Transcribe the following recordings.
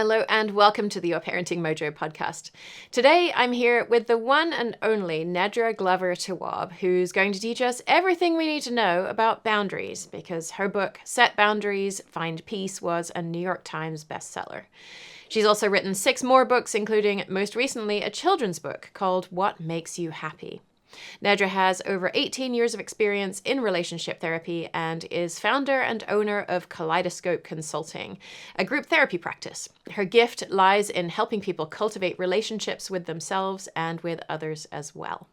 Hello and welcome to the Your Parenting Mojo podcast. Today I'm here with the one and only Nedra Glover Tawwab, who's going to teach us everything we need to know about boundaries, because her book, Set Boundaries, Find Peace, was a New York Times bestseller. She's also written 6 more books, including, most recently, a children's book called What Makes You Happy. Nedra has over 18 years of experience in relationship therapy and is founder and owner of Kaleidoscope Consulting, a group therapy practice. Her gift lies in helping people cultivate relationships with themselves and with others as well.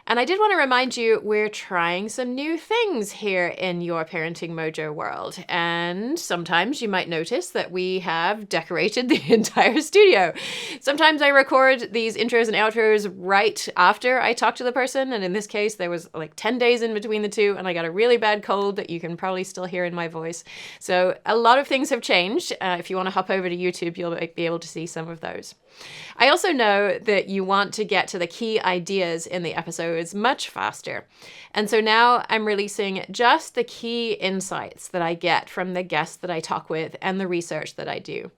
And I did want to remind you, we're trying some new things here in Your Parenting Mojo world. And sometimes you might notice that we have decorated the entire studio. Sometimes I record these intros and outros right after I talk to the person. And in this case, there was like 10 days in between the two, and I got a really bad cold that you can probably still hear in my voice. So a lot of things have changed. If you want to hop over to YouTube, you'll be able to see some of those. I also know that you want to get to the key ideas in the episodes much faster. And so now I'm releasing just the key insights that I get from the guests that I talk with and the research that I do.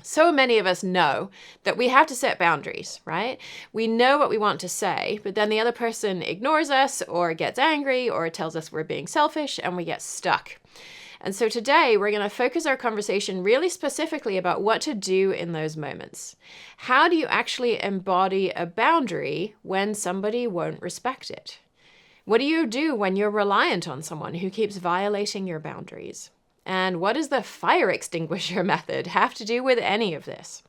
So many of us know that we have to set boundaries, right? We know what we want to say, but then the other person ignores us or gets angry or tells us we're being selfish and we get stuck. And so today we're going to focus our conversation really specifically about what to do in those moments. How do you actually embody a boundary when somebody won't respect it? What do you do when you're reliant on someone who keeps violating your boundaries? And what does the fire extinguisher method have to do with any of this?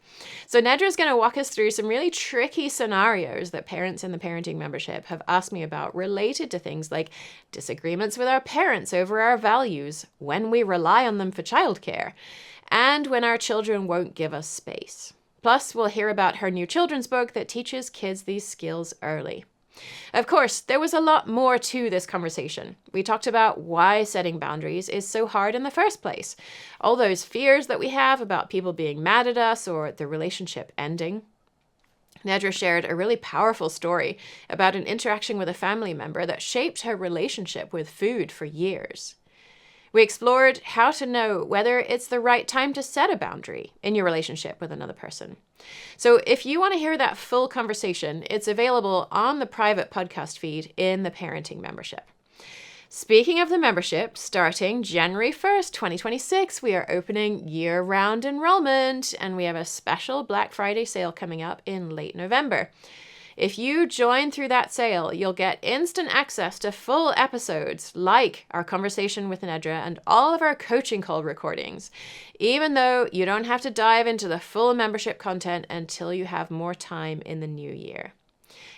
So Nedra is going to walk us through some really tricky scenarios that parents in the parenting membership have asked me about related to things like disagreements with our parents over our values, when we rely on them for childcare, and when our children won't give us space. Plus, we'll hear about her new children's book that teaches kids these skills early. Of course, there was a lot more to this conversation. We talked about why setting boundaries is so hard in the first place, all those fears that we have about people being mad at us or the relationship ending. Nedra shared a really powerful story about an interaction with a family member that shaped her relationship with food for years. We explored how to know whether it's the right time to set a boundary in your relationship with another person. So if you want to hear that full conversation, it's available on the private podcast feed in the parenting membership. Speaking of the membership, starting January 1st, 2026, we are opening year-round enrollment, and we have a special Black Friday sale coming up in late November. If you join through that sale, you'll get instant access to full episodes like our conversation with Nedra and all of our coaching call recordings, even though you don't have to dive into the full membership content until you have more time in the new year.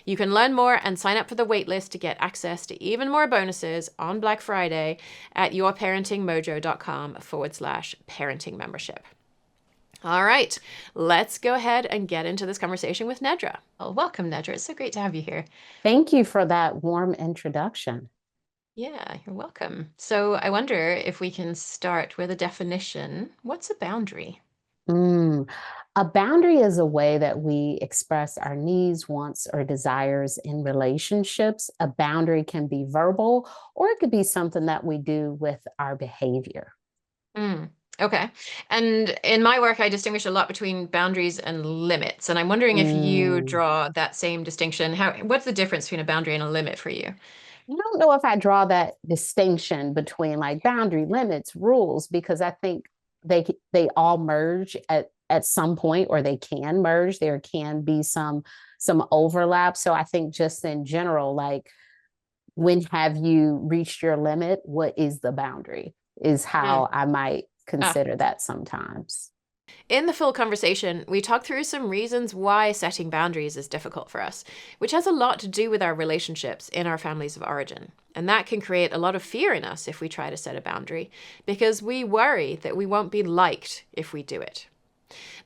You can learn more and sign up for the waitlist to get access to even more bonuses on Black Friday at yourparentingmojo.com/parenting membership. All right, let's go ahead and get into this conversation with Nedra. Well, welcome, Nedra. It's so great to have you here. Thank you for that warm introduction. Yeah, you're welcome. So I wonder if we can start with a definition. What's a boundary? A boundary is a way that we express our needs, wants, or desires in relationships. A boundary can be verbal, or it could be something that we do with our behavior. Okay. And in my work, I distinguish a lot between boundaries and limits. And I'm wondering if you draw that same distinction. What's the difference between a boundary and a limit for you? I don't know if I draw that distinction between like boundary, limits, rules, because I think they all merge at some point, or they can merge. There can be some overlap. So I think just in general, like, when have you reached your limit? What is the boundary? Is how I might consider that sometimes. In the full conversation, we talk through some reasons why setting boundaries is difficult for us, which has a lot to do with our relationships in our families of origin. And that can create a lot of fear in us if we try to set a boundary, because we worry that we won't be liked if we do it.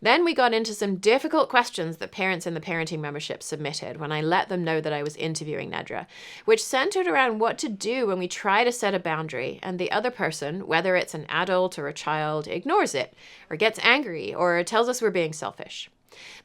Then we got into some difficult questions that parents in the parenting membership submitted when I let them know that I was interviewing Nedra, which centered around what to do when we try to set a boundary and the other person, whether it's an adult or a child, ignores it or gets angry or tells us we're being selfish.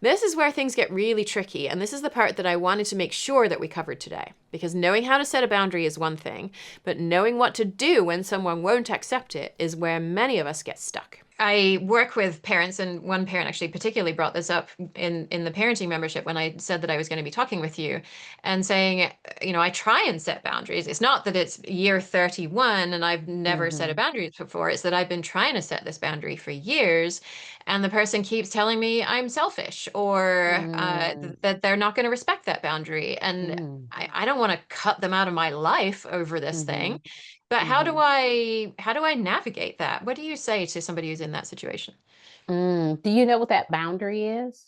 This is where things get really tricky, and this is the part that I wanted to make sure that we covered today, because knowing how to set a boundary is one thing, but knowing what to do when someone won't accept it is where many of us get stuck. I work with parents, and one parent actually particularly brought this up in the parenting membership when I said that I was going to be talking with you, and saying, I try and set boundaries. It's not that it's year 31 and I've never set a Mm-hmm. boundary before. It's that I've been trying to set this boundary for years, and the person keeps telling me I'm selfish, or Mm, that they're not going to respect that boundary, and mm, I don't want to cut them out of my life over this mm-hmm, thing. But mm-hmm. how do I navigate that? What do you say to somebody who's in that situation? Do you know what that boundary is?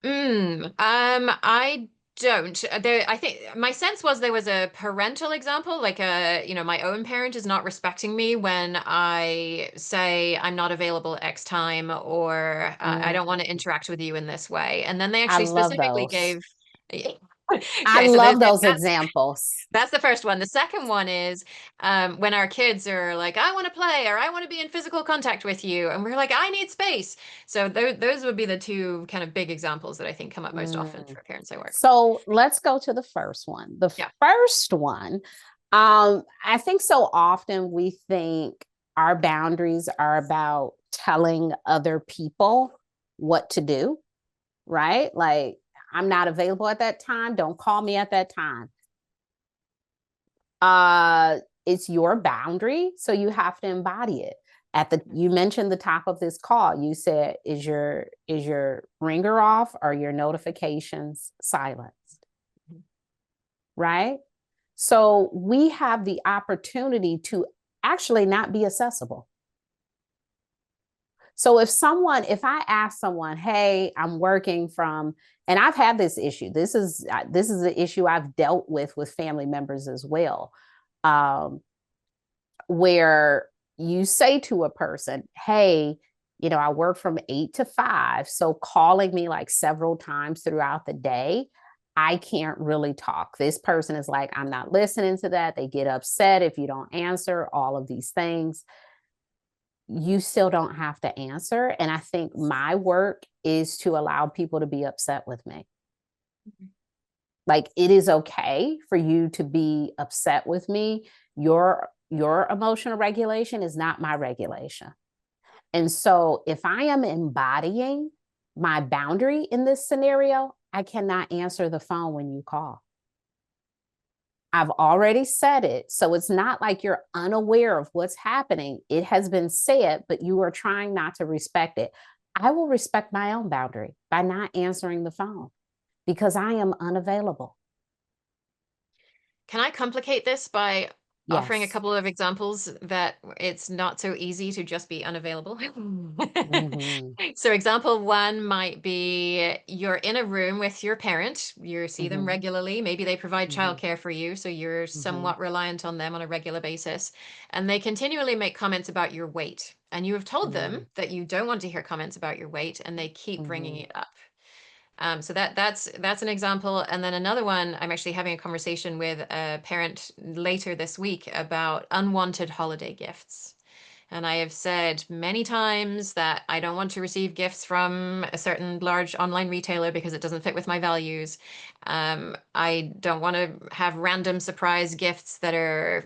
I don't. I think my sense was there was a parental example, like my own parent is not respecting me when I say I'm not available at X time, or I don't want to Mm, interact with you in this way. And then they I actually love specifically those. gave. I Okay, so love those that's examples. That's the first one. The second one is when our kids are like, I want to play, or I want to be in physical contact with you. And we're like, I need space. So those would be the two kind of big examples that I think come up most often Mm. for parents I work with. So let's go to the first one. The Yeah. first one, I think so often we think our boundaries are about telling other people what to do, right? Like, I'm not available at that time. Don't call me at that time. It's your boundary, so you have to embody it. You mentioned the top of this call, you said, is your ringer off or your notifications silenced, Mhm. right? So we have the opportunity to actually not be accessible. So if I ask someone, hey, I'm working from, and I've had this issue, this is an issue I've dealt with family members as well, um, where you say to a person, hey, I work from 8 to 5. So calling me like several times throughout the day, I can't really talk. This person is like, I'm not listening to that. They get upset if you don't answer, all of these things. You still don't have to answer. And I think my work is to allow people to be upset with me. Like, it is okay for you to be upset with me. Your emotional regulation is not my regulation. And so if I am embodying my boundary in this scenario, I cannot answer the phone when you call. I've already said it. So it's not like you're unaware of what's happening. It has been said, but you are trying not to respect it. I will respect my own boundary by not answering the phone because I am unavailable. Can I complicate this by offering a Yes. couple of examples that it's not so easy to just be unavailable? Mm-hmm. So, example one might be you're in a room with your parent, you see them Mm-hmm. regularly, maybe they provide Mm-hmm. childcare for you, so you're Mm-hmm. somewhat reliant on them on a regular basis, and they continually make comments about your weight. And you have told them that you don't want to hear comments about your weight, and they keep bringing Mm-hmm. it up. So that's an example. And then another one, I'm actually having a conversation with a parent later this week about unwanted holiday gifts. And I have said many times that I don't want to receive gifts from a certain large online retailer because it doesn't fit with my values. I don't want to have random surprise gifts that are,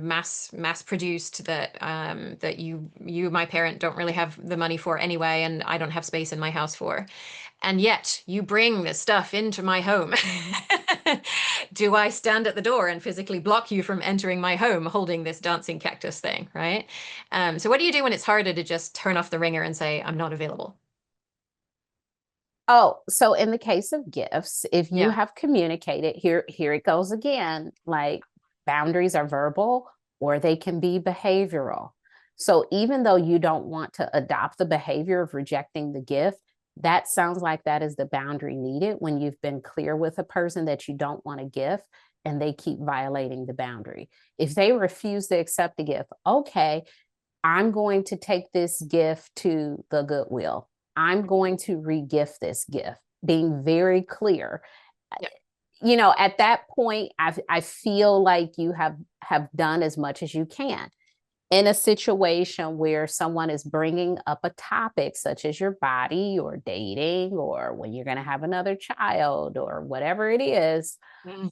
mass produced that my parent, don't really have the money for anyway, and I don't have space in my house for. And yet you bring this stuff into my home. Do I stand at the door and physically block you from entering my home holding this dancing cactus thing, right? So what do you do when it's harder to just turn off the ringer and say, I'm not available? Oh, so in the case of gifts, if you Yeah. have communicated, here it goes again, like, boundaries are verbal or they can be behavioral. So even though you don't want to adopt the behavior of rejecting the gift, that sounds like that is the boundary needed when you've been clear with a person that you don't want a gift and they keep violating the boundary. If they refuse to accept the gift, okay, I'm going to take this gift to the Goodwill. I'm going to regift this gift, being very clear. Yeah. At that point, I feel like you have done as much as you can. In a situation where someone is bringing up a topic such as your body or dating or when you're going to have another child or whatever it is,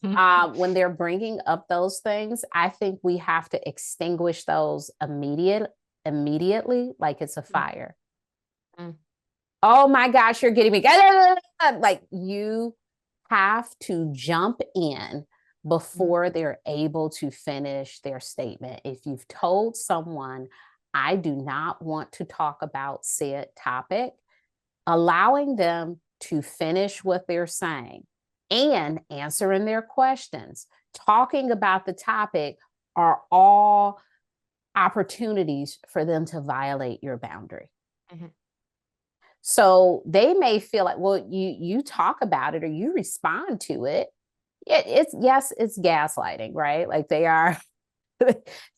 when they're bringing up those things, I think we have to extinguish those immediately like it's a Mm. fire. Mm. Oh my gosh, you're getting me. Like you have to jump in Mm. before they're able to finish their statement. If you've told someone, I do not want to talk about said topic, allowing them to finish what they're saying and answering their questions, talking about the topic are all opportunities for them to violate your boundary. Mhm. So they may feel like, well, you talk about it or you respond to it. It's yes, it's gaslighting, right? Like they are,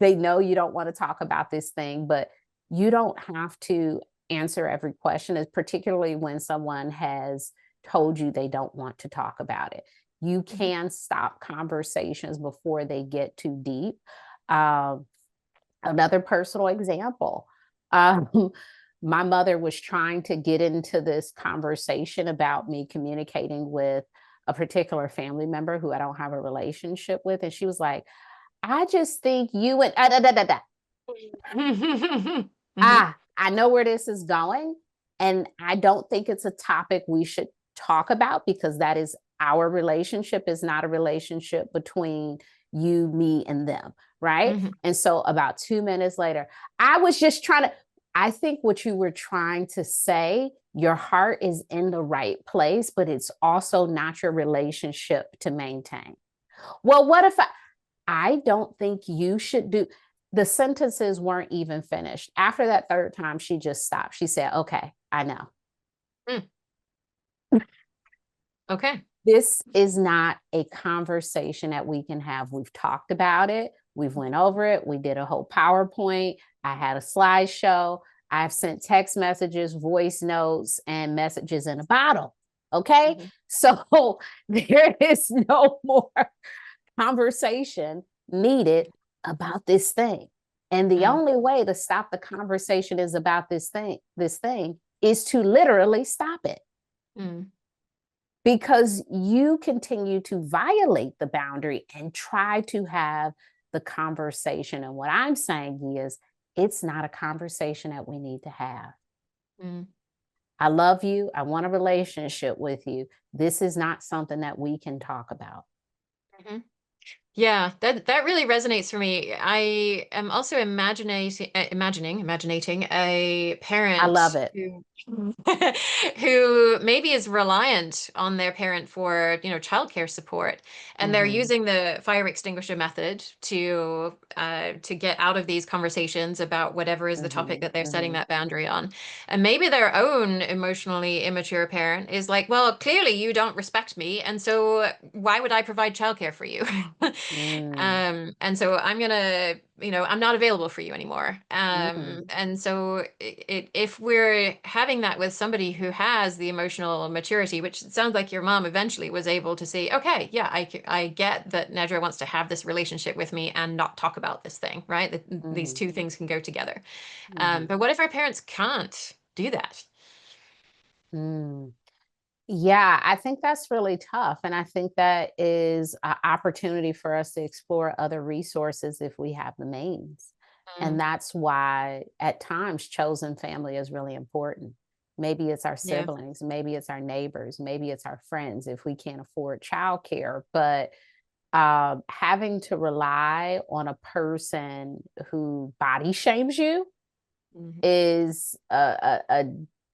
they know you don't want to talk about this thing, but you don't have to answer every question, particularly when someone has told you they don't want to talk about it. You Mhm. can stop conversations before they get too deep. Um, Another personal example. My mother was trying to get into this conversation about me communicating with a particular family member who I don't have a relationship with. And she was like, I just think you and Mhm. I know where this is going. And I don't think it's a topic we should talk about because that is our relationship, is not a relationship between you, me, and them. Right. Mhm. And so about 2 minutes later, I was just trying to, I think what you were trying to say, your heart is in the right place, but it's also not your relationship to maintain. Well, what if I don't think you should do, the sentences weren't even finished. After that third time, she just stopped. She said, okay, I know. Mm. Okay. This is not a conversation that we can have. We've talked about it. We've went over it. We did a whole PowerPoint. I had a slideshow. I've sent text messages, voice notes, and messages in a bottle. Okay. Mhm. So there is no more conversation needed about this thing. And the Mm. only way to stop the conversation is about this thing is to literally stop it. Mm. Because you continue to violate the boundary and try to have the conversation. And what I'm saying is, it's not a conversation that we need to have. Mm. I love you. I want a relationship with you. This is not something that we can talk about. Mhm. Yeah, that really resonates for me. I am also imaginating a I love parent it. who who maybe is reliant on their parent for, childcare support, and they're Mm-hmm. using the fire extinguisher method to get out of these conversations about whatever is the topic Mm-hmm. that they're setting Mm-hmm. that boundary on. And maybe their own emotionally immature parent is like, well, clearly you don't respect me, and so why would I provide childcare for you? Mm, And so I'm gonna, I'm not available for you anymore. mm, And so if we're having that with somebody who has the emotional maturity, which it sounds like your mom eventually was able to say, okay, yeah, I get that Nedra wants to have this relationship with me and not talk about this thing, right? That these mm, two things can go together. mm, But what if our parents can't do that? mm. Yeah, I think that's really tough. And I think that is an opportunity for us to explore other resources if we have the means. And Mm. that's why at times chosen family is really important. Maybe it's our Yeah. siblings, maybe it's our neighbors, maybe it's our friends if we can't afford childcare. But having to rely on a person who body shames you Mhm. is a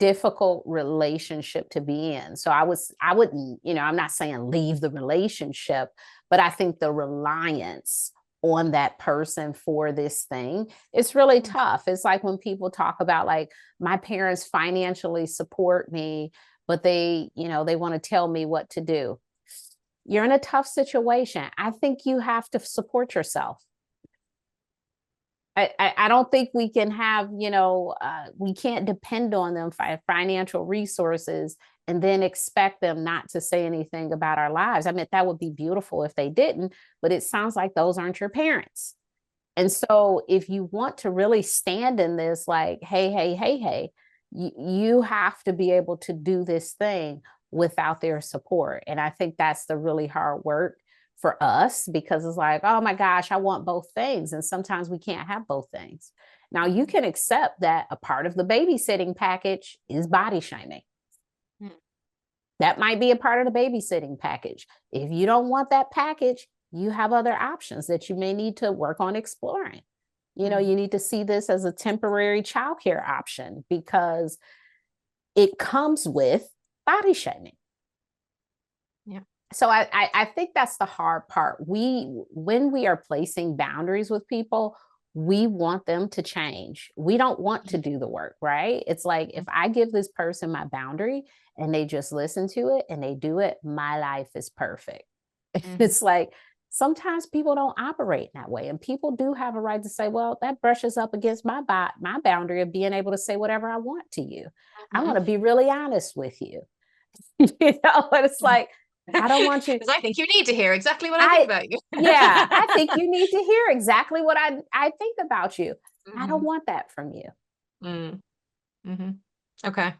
difficult relationship to be in. So I wouldn't, I'm not saying leave the relationship, but I think the reliance on that person for this thing, it's really tough. It's like when people talk about like my parents financially support me, but they want to tell me what to do. You're in a tough situation. I think you have to support yourself. I don't think we can have, we can't depend on them for financial resources and then expect them not to say anything about our lives. I mean, that would be beautiful if they didn't, but it sounds like those aren't your parents. And so if you want to really stand in this, like, hey, hey, hey, hey, you have to be able to do this thing without their support. And I think that's the really hard work for us because it's like, oh my gosh, I want both things. And sometimes we can't have both things. Now, you can accept that a part of the babysitting package is body shaming. That might be a part of the babysitting package. If you don't want that package, you have other options that you may need to work on exploring. You know, you need to see this as a temporary childcare option because it comes with body shaming. Yeah. So I think that's the hard part. When we are placing boundaries with people, we want them to change. We don't want to do the work, right? It's like, if I give this person my boundary and they just listen to it and they do it, my life is perfect. It's like, sometimes people don't operate that way. And people do have a right to say, well, that brushes up against my boundary of being able to say whatever I want to you. I want to be really honest with you. You know, and it's like, I don't want you. Because I think you need to hear exactly what I think about you. Yeah, I think you need to hear exactly what I think about you. I don't want that from you. Okay.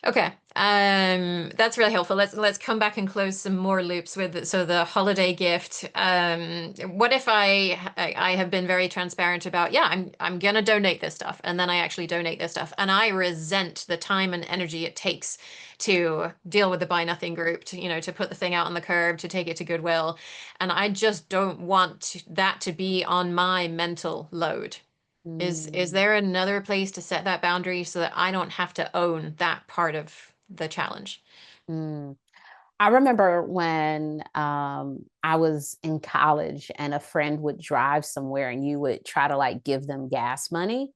Okay. That's really helpful. Let's come back and close some more loops with it. So the holiday gift. What if I have been very transparent about, yeah, I'm gonna donate this stuff, and then I actually donate this stuff, and I resent the time and energy it takes to deal with the buy nothing group, to put the thing out on the curb, to take it to Goodwill, and I just don't want that to be on my mental load. Is there another place to set that boundary so that I don't have to own that part of the challenge? I remember when I was in college and a friend would drive somewhere and you would try to like give them gas money.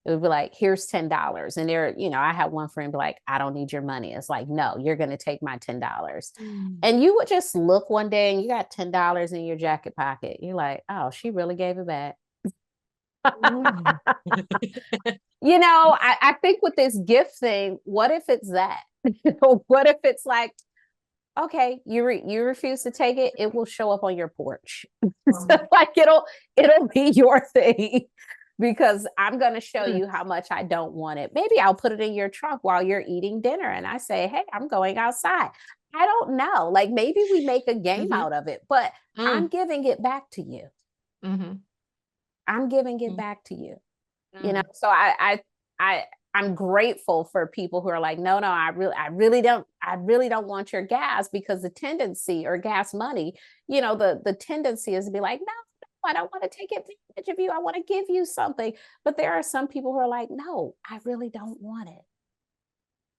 It would be like, here's $10. And I had one friend be like, I don't need your money. It's like, no, you're going to take my $10. And you would just look one day and you got $10 in your jacket pocket. You're like, oh, she really gave it back. I think with this gift thing, what if it's that? What if it's like, okay, you refuse to take it, it will show up on your porch. So, like, it'll be your thing because I'm going to show you how much I don't want it. Maybe I'll put it in your trunk while you're eating dinner and I say, hey, I'm going outside. I don't know. Like, maybe we make a game out of it, but I'm giving it back to you. I'm giving it back to you. So I'm grateful for people who are like, no, I really don't want your gas, because the tendency, or gas money, the tendency is to be like, no, I don't want to take advantage of you. I want to give you something. But there are some people who are like, no, I really don't want it.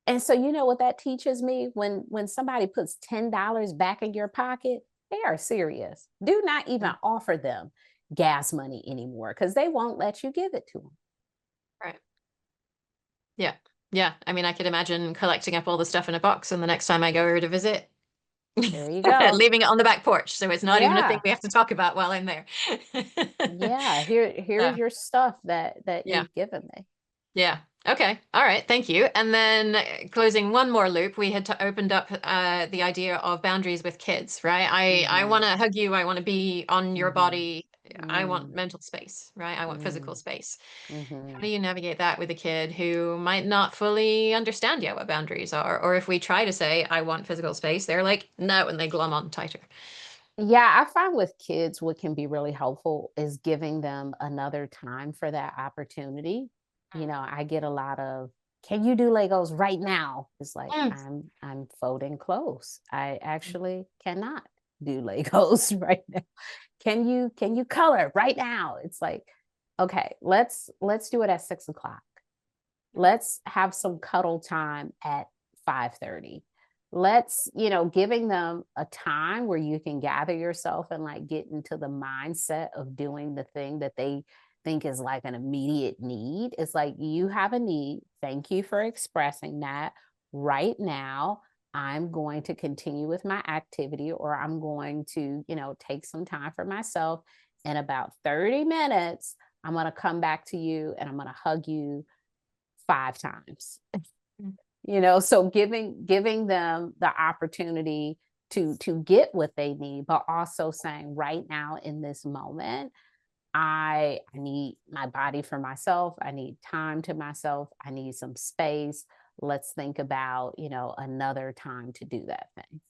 And so, what that teaches me, when somebody puts $10 back in your pocket, they are serious. Do not even offer them gas money anymore, because they won't let you give it to them. Right. Yeah. Yeah. I mean, I could imagine collecting up all the stuff in a box, and the next time I go over to visit, there you go, leaving it on the back porch. So it's not even a thing we have to talk about while I'm there. Yeah. Here's your stuff that you've given me. Yeah. Okay. All right. Thank you. And then closing one more loop, we had opened up the idea of boundaries with kids, right? I want to hug you. I want to be on your body. I want mental space, right? I want physical space. How do you navigate that with a kid who might not fully understand yet what boundaries are? Or if we try to say, I want physical space, they're like, no, and they glom on tighter. Yeah, I find with kids, what can be really helpful is giving them another time for that opportunity. I get a lot of, can you do Legos right now? It's like, I'm folding clothes. I actually cannot do Legos right now. Can you color right now? It's like, okay, let's do it at 6:00. Let's have some cuddle time at 5:30. Let's, giving them a time where you can gather yourself and like get into the mindset of doing the thing that they think is like an immediate need. It's like, you have a need. Thank you for expressing that. Right now, I'm going to continue with my activity, or I'm going to, take some time for myself. In about 30 minutes, I'm going to come back to you and I'm going to hug you 5 times. So giving them the opportunity to get what they need, but also saying, right now in this moment, I need my body for myself. I need time to myself. I need some space. Let's think about, another time to do that thing.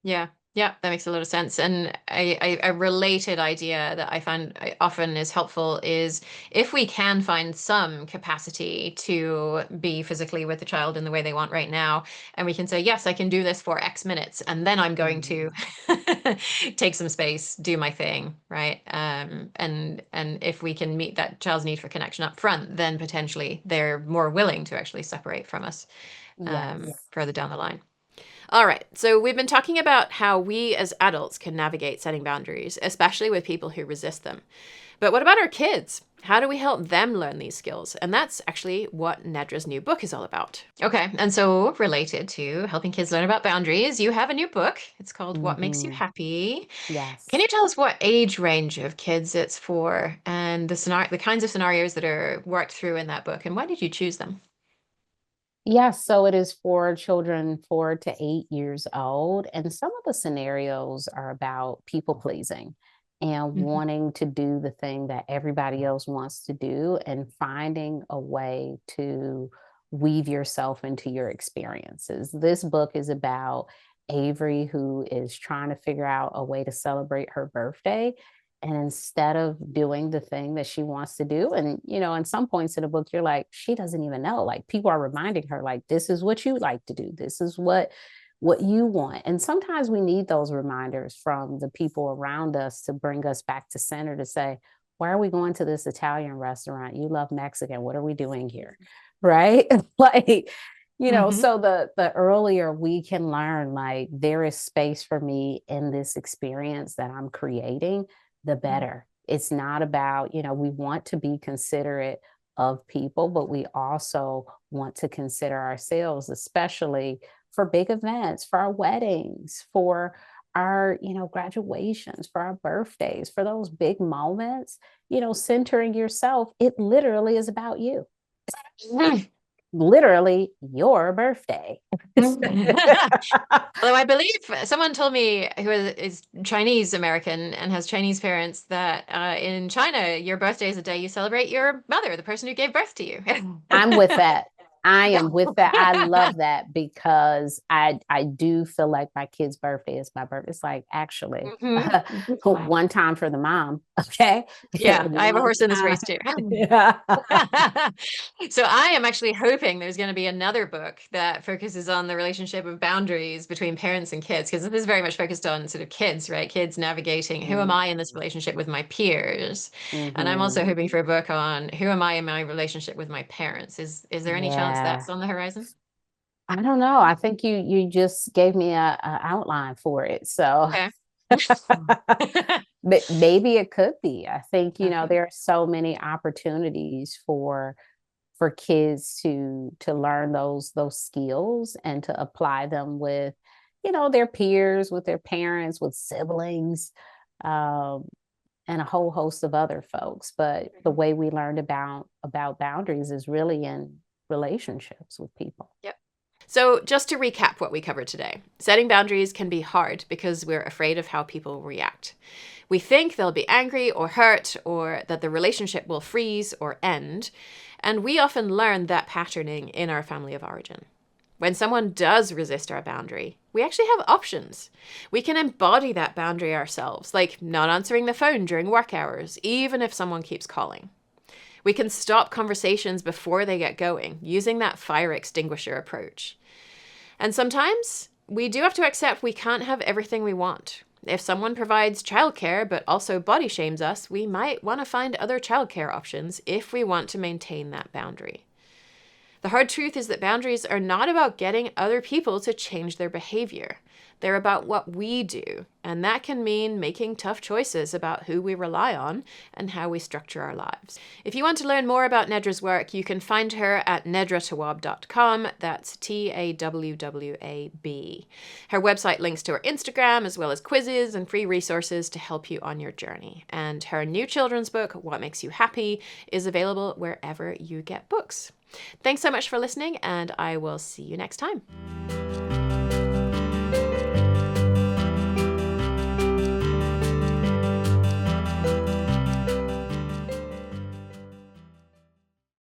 Yeah. Yeah, that makes a lot of sense. And a related idea that I find often is helpful is if we can find some capacity to be physically with the child in the way they want right now, and we can say, yes, I can do this for X minutes, and then I'm going to Mhm. take some space, do my thing, right? And if we can meet that child's need for connection up front, then potentially they're more willing to actually separate from us Yes. further down the line. All right. So we've been talking about how we as adults can navigate setting boundaries, especially with people who resist them. But what about our kids? How do we help them learn these skills? And that's actually what Nedra's new book is all about. Okay. And so, related to helping kids learn about boundaries, you have a new book. It's called What Makes You Hmm. Happy. Can Yes. you tell us what age range of kids it's for and the kinds of scenarios that are worked through in that book? And why did you choose them? Yes, so it is for children 4 to 8 years old. And some of the scenarios are about people pleasing and Mhm. wanting to do the thing that everybody else wants to do and finding a way to weave yourself into your experiences. This book is about Avery, who is trying to figure out a way to celebrate her birthday. And instead of doing the thing that she wants to do, and in some points in the book, you're like, she doesn't even know. Like people are reminding her, like, this is what you like to do. This is what you want. And sometimes we need those reminders from the people around us to bring us back to center to say, why are we going to this Italian restaurant? You love Mexican. What are we doing here? Right? Like, Mhm. so the earlier we can learn, like, there is space for me in this experience that I'm creating, the better. It's not about, we want to be considerate of people, but we also want to consider ourselves, especially for big events, for our weddings, for our, graduations, for our birthdays, for those big moments, centering yourself. It literally is about you. Mhm. Literally your birthday. Although I believe someone told me who is Chinese American and has Chinese parents that in China, your birthday is the day you celebrate your mother, the person who gave birth to you. I'm with that. I Yeah. am with that. I love that because I do feel like my kid's birthday is my birthday. It's like actually Mhm. one time for the mom, okay? Yeah, I have a One horse in this time. race too. Yeah. So I am actually hoping there's going to be another book that focuses on the relationship of boundaries between parents and kids, because this is very much focused on sort of kids, right? Kids navigating who am I in this relationship with my peers, and I'm also Mm-hmm. hoping for a book on who am I in my relationship with my parents. Is there any chance Yeah. that's on the horizon? I don't know. I think you just gave me a outline for it. So Okay. but maybe it could be. I think, Okay. there are so many opportunities for kids to learn those skills and to apply them with, their peers, with their parents, with siblings, um, and a whole host of other folks. But the way we learned about boundaries is really in relationships with people. Yep. So, just to recap what we covered today, setting boundaries can be hard because we're afraid of how people react. We think they'll be angry or hurt, or that the relationship will freeze or end. And we often learn that patterning in our family of origin. When someone does resist our boundary, we actually have options. We can embody that boundary ourselves, like not answering the phone during work hours, even if someone keeps calling. We can stop conversations before they get going using that fire extinguisher approach. And sometimes we do have to accept we can't have everything we want. If someone provides childcare but also body shames us, we might want to find other childcare options if we want to maintain that boundary. The hard truth is that boundaries are not about getting other people to change their behavior. They're about what we do, and that can mean making tough choices about who we rely on and how we structure our lives. If you want to learn more about Nedra's work, you can find her at nedratawwab.com. That's TAWWAB. Her website links to her Instagram, as well as quizzes and free resources to help you on your journey. And her new children's book, What Makes You Happy, is available wherever you get books. Thanks so much for listening, and I will see you next time.